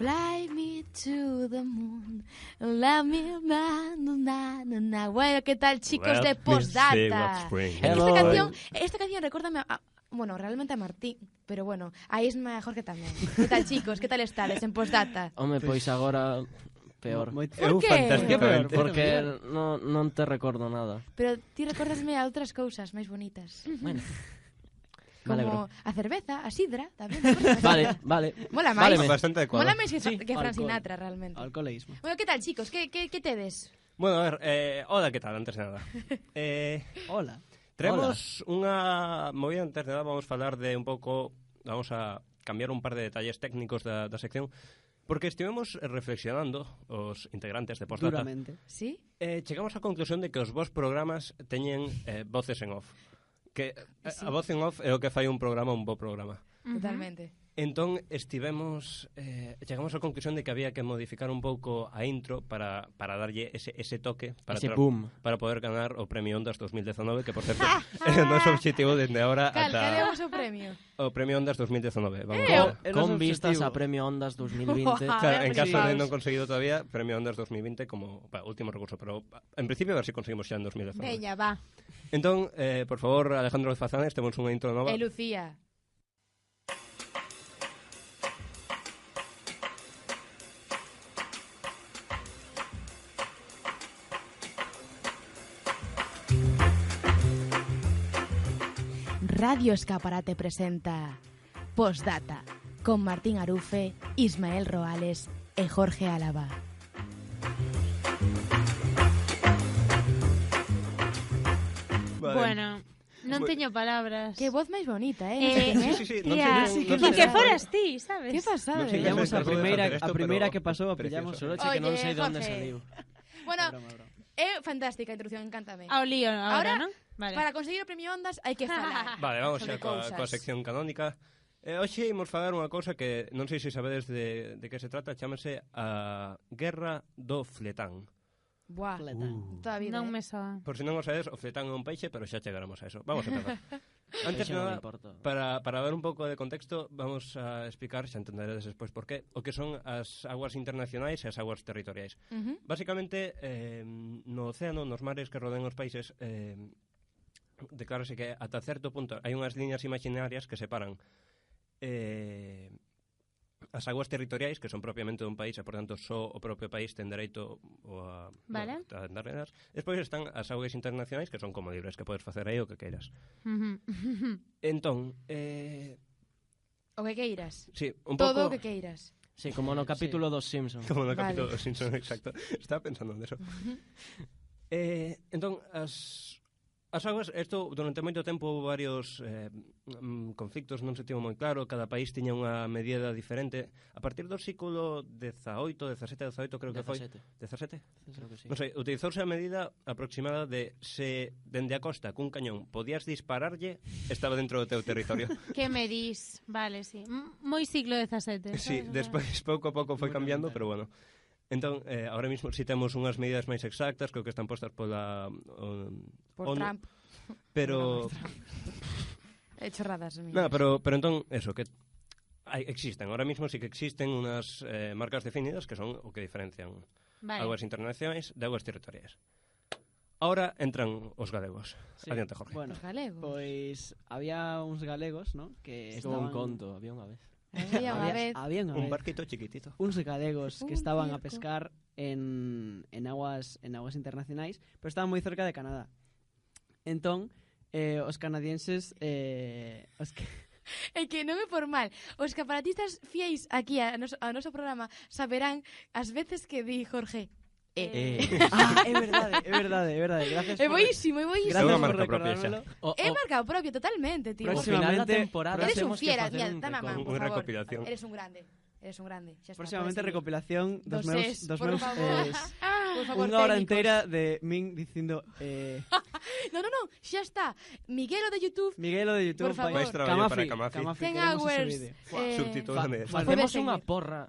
Fly me to the moon, let me na na na na. Bueno, ¿qué tal, chicos de Postdata? Esta canción recórdame bueno, realmente a Martín, pero bueno, a Isma e a Jorge tamén. ¿Qué tal, chicos? ¿Qué tal estades en Postdata? Home, pois agora peor. Por qué? Porque non te recordo nada. Pero ti recordasme a outras cousas máis bonitas. Bueno. Como a cerveza, a sidra, tamén. Vale. Mola máis. Bastante adecuado. Mola máis que Frank Sinatra, realmente. Alcoholismo. Bueno, ¿qué tal, chicos? ¿Qué tedes? Bueno, a ver, hola, ¿qué tal? Antes de nada. Hola. Traemos unha movida antes de nada, vamos falar de un pouco, vamos a cambiar un par de detalles técnicos da sección, porque estivemos reflexionando os integrantes de Postdata. Duramente. Sí? Chegamos á conclusión de que os vos programas teñen voces en off. Que Sí. a voz en off é o que fai un programa un bo programa. Totalmente. Entón, chegamos á conclusión de que había que modificar un pouco a intro para darlle ese toque Ese boom. para poder ganar o Premio Ondas 2019, que por certo é o noso objetivo dende agora Cal é o ata vosso premio? o Premio Ondas 2019. Vamos Con vistas a Premio Ondas 2020. Claro, en caso de Sí. non conseguido todavía, Premio Ondas 2020 como último recurso, pero en principio a ver se conseguimos xa en 2019. Veña, va. Entón, por favor, Alejandro Fazanes, temos unha intro nova. E Lucía. Radio Escaparate presenta Postdata con Martín Arufe, Ismael Roales e Jorge Álava. Vale. Bueno, non teño palabras. Que voz máis bonita, Sí, non sei, Tía, non que foras ti, sabes? Que pasada. Non sei, Pillamos Perdón, a primeira pero que pasou, a precioso. pillamos Solo che que non Oye, sei de onde Jorge. saliu. Bueno, Broma. é fantástica a introducción, encántame. Ao lío Ahora, ahora, non? Vale. Para conseguir o premio Ondas hai que falar. Vale, vamos sobre xa coa cousas. sección canónica. Hoxe imos falar unha cousa que non sei se sabedes de que se trata, chámase a Guerra do Fletán. Buah, toda a vida. Non me soa. Por se non o sabedes, o fletán é un peixe, pero xa chegaremos a eso. Vamos a empezar. Antes de Eso non nada, me importa. para dar un pouco de contexto, vamos a explicar, xa entenderedes despois por qué, o que son as aguas internacionais e as aguas territoriais. Básicamente, no océano, nos mares que rodean os países, declárase que ata certo punto hai unhas liñas imaginarias que separan as aguas territoriais, que son propiamente dun país e, por tanto, só o propio país ten dereito a darlas. Despois están as aguas internacionais, que son como libres, que podes facer aí o que queiras. Entón, O que queiras. sí, un Todo o pouco... que queiras. Sí, como no capítulo dos Simpsons. Como no Vale. capítulo dos Simpsons, exacto. Estaba pensando en eso. Entón, as aguas, isto durante moito tempo houve varios conflictos, non se tivo moi claro, cada país tiña unha medida diferente. A partir do século XVIII, creo que foi. 17? Creo que sí. Non sei, utilizouse a medida aproximada de se dende a costa cun cañón podías dispararlle, estaba dentro do teu territorio. Que me dis? Vale, sí. Moi siglo XVII. Sí, despois pouco a pouco foi cambiando, pero bueno. Entón, ahora mismo si temos unhas medidas máis exactas, creo que están postas pola Por ONU, Trump. pero Chorradas, no, pero entón eso que existen, ahora mismo sí que existen unas marcas definidas que son o que diferencian Vale. aguas internacionais de aguas territoriais. Ahora entran os galegos. Sí. Adiante, Jorge. Bueno, Os galegos. pois había uns galegos, ¿no? Que É como un estaban... conto, había unha vez. Había unha Un vez barquito chiquitito. uns galegos que Un estaban a barco. pescar en aguas internacionais, pero estaban moi cerca de Canadá. Entón, os canadienses os que É que non é por mal. Os caparatistas fiéis aquí ao noso programa saberán as veces que di Jorge. é verdade. Gracias. É boísimo, é boísimo. É unha Gracias por marca propia xa. recordármelo. É marca propia totalmente, tío. Ao final da Próximamente- temporada Eres un temos que fiera, facer mira, un dame a man, recordo. por Unha favor. recopilación. Eres un grande. Xa está, Próximamente puedes seguir. recopilación dos Dos meus es, dos por meus favor. Por favor, unha hora técnicos. inteira de min dicindo No, xa está. Miguelo de YouTube. Miguelo de YouTube Por favor. Máis traballo para Camafi. 10 queremos ese hours. vídeo. Subtitúlame. Jueves Facemos técnico. unha porra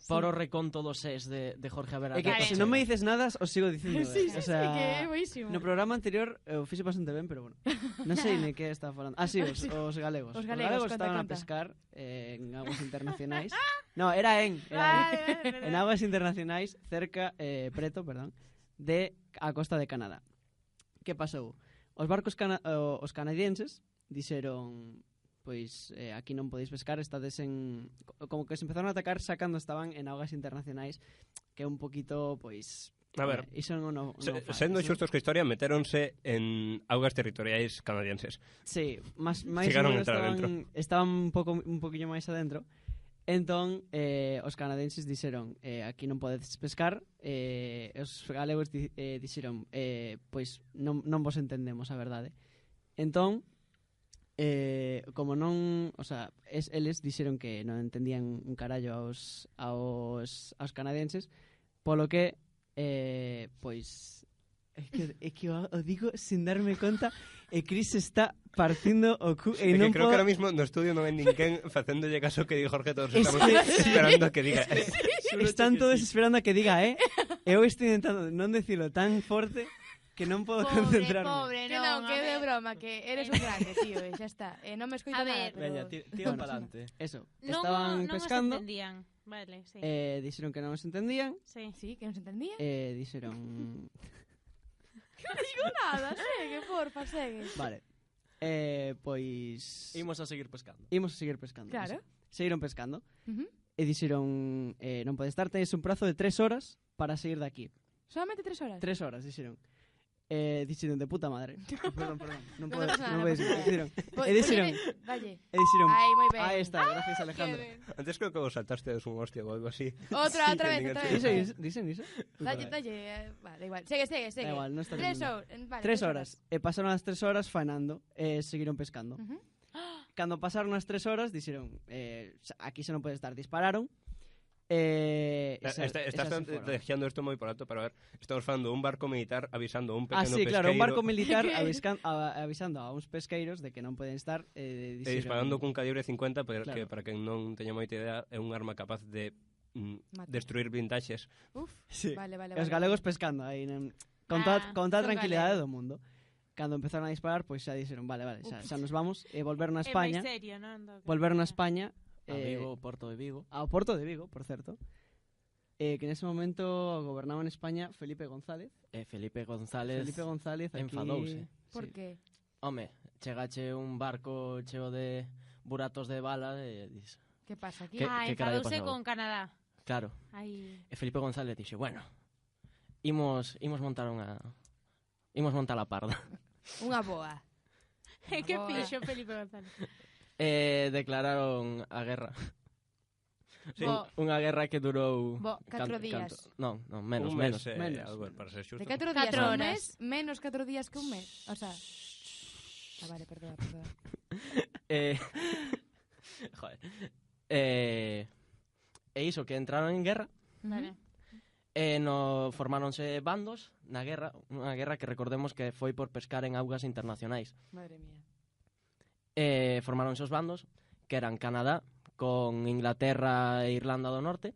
Por o reconto dos ses de Jorge Avera. É que Vale. se non me dices nada, os sigo dicindo. Sí, O sí, sea, que é buenísimo. no programa anterior o fixe bastante ben, pero bueno. Non sei ni que estaba falando. Ah, sí, os galegos. Os galegos, conta, estaban conta. a pescar en aguas internacionais. No, era en aguas internacionais cerca, preto, perdón, de a costa de Canadá. Que pasou? Os barcos os canadienses dixeron, pois aquí non podéis pescar, estades en... Como que se empezaron a atacar xa cando estaban en augas internacionais, que é un poquito, pois... A ver, iso non fai, sendo non? xustos que a historia, metéronse en augas territoriais canadienses. Sí, máis Chegaron a entrar estaban un poquinho máis adentro. Entón, os canadienses dixeron aquí non podedes pescar, os galegos dixeron pois non vos entendemos, a verdade. Entón, como non, o sea, eles dixeron que non entendían un carallo aos canadienses, polo que pois é que o digo sin darme conta, e Cris está partindo o cu e É non que creo podo... que ahora mismo no estudio non hai ninguén facéndolle caso que di Jorge, todos Es estamos que- esperando a que diga. Están todos esperando a que diga, eu estou intentando non decirlo tan forte que non podo concentrarme. Pobre, Que non, que de broma, que eres un grande, tío, e xa está. Non me escoito A nada, ver. pero... Veña, tira para adelante. Eso, Non, estaban non pescando, os entendían. Vale, sí. dixeron que non os entendían, Sí. Sí, que non se entendía. dixeron... Non digo nada, segue, porfa, segue. Vale, pois... Imos a seguir pescando. Imos a seguir pescando. Claro. Eso. Seguiron pescando, Uh -huh. e dixeron, non podes estar, tenes un prazo de 3 horas para seguir de aquí. Solamente 3 horas. 3 horas, dixeron. Dixeron de puta madre. Perdón, non Non podes, pasa nada, non non podes, pasa nada. dixeron. Pois, E dixeron, Dalle. e dixeron, Ai, moi ben. aí está, gracias Alejandro. Antes creo que vos saltastedes un hostia ou algo así. Outra vez, outra vez. Dixen iso? Dalle, va, da igual. Segue. Da igual, non está 3 entendendo. horas. Vale, 3 horas. E pasaron as 3 horas faenando e seguiron pescando. Uh -huh. Cando pasaron as 3 horas, dixeron, aquí se non pode estar, dispararon. Estás dejando isto moi por alto, pero a ver, estamos falando de un barco militar avisando a un pequeno sí, pesqueiro claro, un barco militar avisando a uns pesqueiros de que non poden estar e disparando cun calibre 50, pero Claro. que para quen non teña moita idea é un arma capaz de Matar. destruir blindaxes. Uf, Sí. vale. E os galegos pescando aí con toda son a tranquilidade galegos. do mundo. Cando empezaron a disparar, pois xa dixeron, vale, Ups. xa nos vamos, e volveron a É España, máis serio, non? volveron a España, A Vigo, Porto de Vigo. ao Porto de Vigo, por certo, que nese momento gobernaba en España Felipe González. Felipe González Aquí... enfadouse. por Sí. que? Home, chegache un barco cheo de buratos de bala e dis, Que pasa aquí? Que- Que carallo enfadouse pasaba? con Canadá. claro. Aí. E Felipe González dixe, bueno, imos montar a parda. Unha boa. Que Boa. fixo Felipe González? Declararon a guerra. Sí. Bo, Unha guerra que durou... 4 días. Non, menos, Un menos. mes, menos. algo, para ser xusto. De 4 días 4 a un horas. mes, menos 4 días que un mes. O sea... vale, perdón. Eh, joder. E iso, que entraron en guerra, vale. formáronse bandos na guerra, unha guerra que recordemos que foi por pescar en augas internacionais. Madre mía. Formáronse os bandos, que eran Canadá, con Inglaterra e Irlanda do Norte,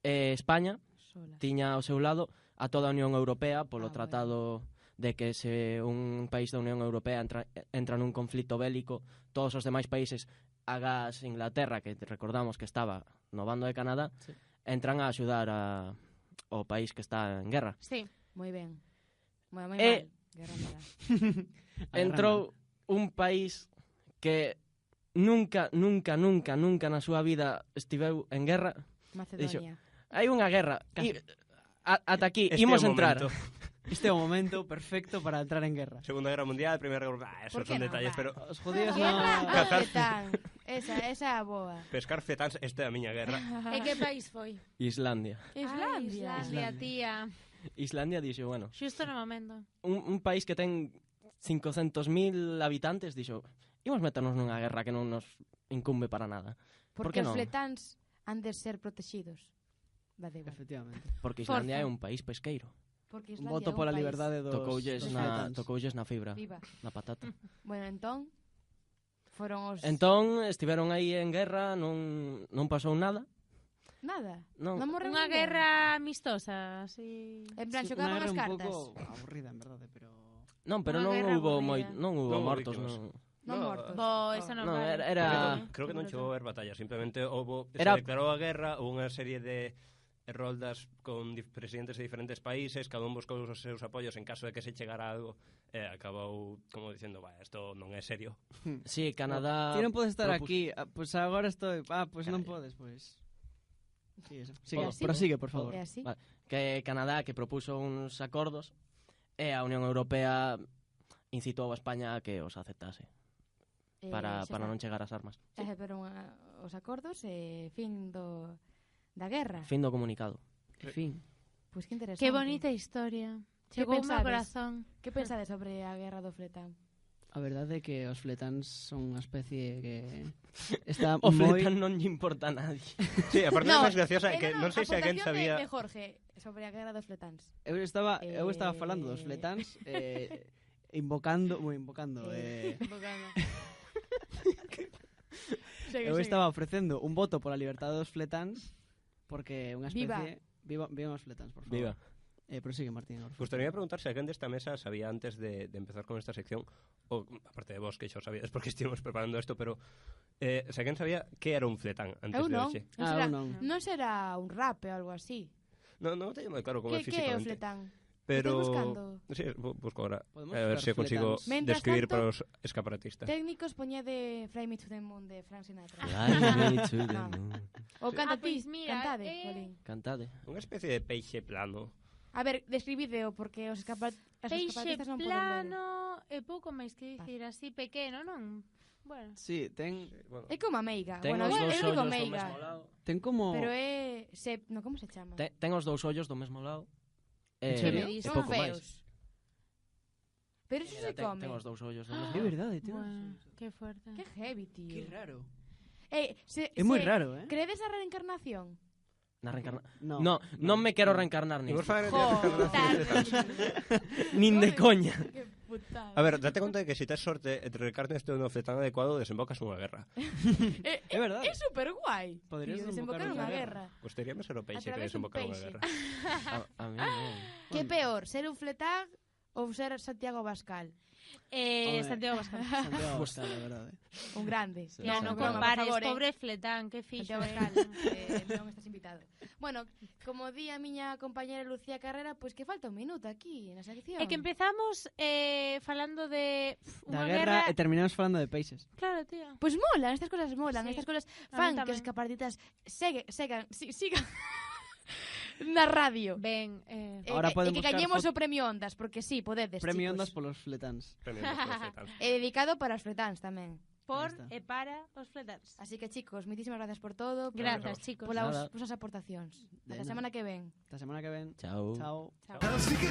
España, Sola. tiña ao seu lado a toda a Unión Europea polo Ah, tratado de que se un país da Unión Europea entra nun conflito bélico, todos os demais países, agás Inglaterra, que recordamos que estaba no bando de Canadá, Sí. entran a axudar ao país que está en guerra. Sí. Moi ben. Moi mal. Guerra mala. Entrou un país que nunca na súa vida estiveu en guerra. Macedonia. Hai unha guerra. Ata aquí, Este imos é o entrar. momento. Este é o momento perfecto para entrar en guerra. Segunda Guerra Mundial, Primeira Guerra... esos Por que son non? detalles, Va. pero Os judíos Guerra no... do Cazar. Fetán. Esa é a boa. pescar fetáns, esta é a miña guerra. E que país foi? Islandia. Islandia. Islandia, tía. Islandia dixo, bueno, Xusto no momento. un país que ten 500.000 habitantes dixo, imos meternos nunha guerra que non nos incumbe para nada. Por Porque que os non? fletáns han de ser protegidos. Va de igual. Efectivamente. Porque Islandia Forza. é un país pesqueiro. Porque Un Islandia voto é un pola país. liberdade dos Tocoulles na fibra, Viva. na patata. Bueno, entón foron os Entón, estiveron aí en guerra, non pasou nada. Nada. Non. Non morreu Unha ninguén. guerra amistosa, así... En plan, Sí, xocaban unha as guerra cartas. un pouco aburrida, en verdade, pero... Non, pero Unha non guerra hubo aburrida. non hubo Non hubo mortos, víctimas. non. Non No, mortos. Bo, eso non No, vale. era- Creo que non chegou a haber batalla, simplemente se Era- declarou a guerra, houve unha serie de roldas con presidentes de diferentes países, cada un buscou os seus apoios en caso de que se chegara algo, acabou como dicindo, isto non é serio. Sí, Canadá... Ti non podes estar propus- aquí, pues agora estoy... pues non podes, pues... Sí, eso. Sigue, así? prosigue, por favor. É así? Vale. Que Canadá que propuso uns acordos e a Unión Europea incitou a España a que os aceptase para non chegar ás armas. Pero os acordos fin da guerra. Fin do comunicado. En fin. Pois que interesante. Que bonita historia. Que Chegou ao meu pensades? corazón. Que pensades sobre a guerra do Fletán? A verdade é que os fletáns son unha especie que está O moi... fletán non lle importa a nadie. Sí, a parte máis graciosa é que non sei se alguén aportación sabía... de Jorge sobre a guerra dos Fletáns. Eu estaba falando dos fletáns invocando eu estaba ofrecendo un voto pola liberdade dos fletáns porque é unha especie viva os fletáns, por favor. Viva. Prosigue, Martín. Gustaría preguntar se alguén desta mesa sabía antes de empezar con esta sección, ou aparte de vos que xa o sabíades porque estivemos preparando isto, pero se alguén sabía que era un fletán antes Eu de non. hoxe. Non será un rap ou algo así. Non teño moi claro como é Que é o físicamente. Fletán? Pero... Estou buscando. Sí, busco ahora. Podemos A ver se buscar consigo fletáns. Mientras describir tanto, para os escaparatistas. Técnicos poñede Fly Me to the Moon de Frank Sinatra. Fly me to the No. moon. Ou canta ti, pois mira, cantade, Colín. Cantade. Unha especie de peixe plano. A ver, describideo, porque os Peixe escaparatistas non poden ver. plano e pouco máis que dicir, así pequeno, non? Bueno. Sí, ten Bueno, É como a meiga. Ten Bueno, os eu dous digo ollos do meiga. mesmo lado. ten como Pero é... No, como se chama? Ten os dous ollos do mesmo lado. En E serio? e Son pouco máis. feos. Pero eso se come. Ten os dous ollos do mesmo É lado. verdade, tío. Bueno, que fuerte. Que heavy, tío. Que raro. É moi raro, Credes a reencarnación? Na reencarna... No. Non me quero reencarnar nin. imos falar de Nin de coña. Que putada. A ver, date conta de que se tes sorte e te reencarnes no fletán adecuado, desembocas unha guerra. É verdade. É super guai. Podrías Desembocar desembocar unha unha guerra. Gustaríame ser o peixe que través dun desembocar unha peixe. guerra. A mí non. Que peor, ser un fletán ou ser Santiago Abascal? Home. Santiago Abascal. Santiago Abascal, a verdade. Un grande. Sí, Ya, Santiago. non compares, por favor, pobre Fletán, que fixo. Santiago Abascal, non estás invitado. Bueno, como di a miña compañera Lucía Carrera, pois que falta un minuto aquí na sección. É que empezamos falando de Da unha guerra e terminamos falando de peixes. Claro, tío. Pois molan, estas cosas molan, Sí. estas cosas A fan mí que tamén. os escaparatistas sigan na radio. Ben, Ahora E podemos que buscar gañemos foto- o premio Ondas, porque sí, podedes, Premio chicos. Ondas polos fletáns. Premio dos fletáns. E dedicado para os fletáns tamén. por Ahí está. e para os Fletáns. Así que, chicos, moitísimas gracias por todo. Grazas, chicos. Polas Nada. vosas aportacións. De Ata a nada. semana que ven. Esta semana que ven. Chao. Chao. Chao. Así que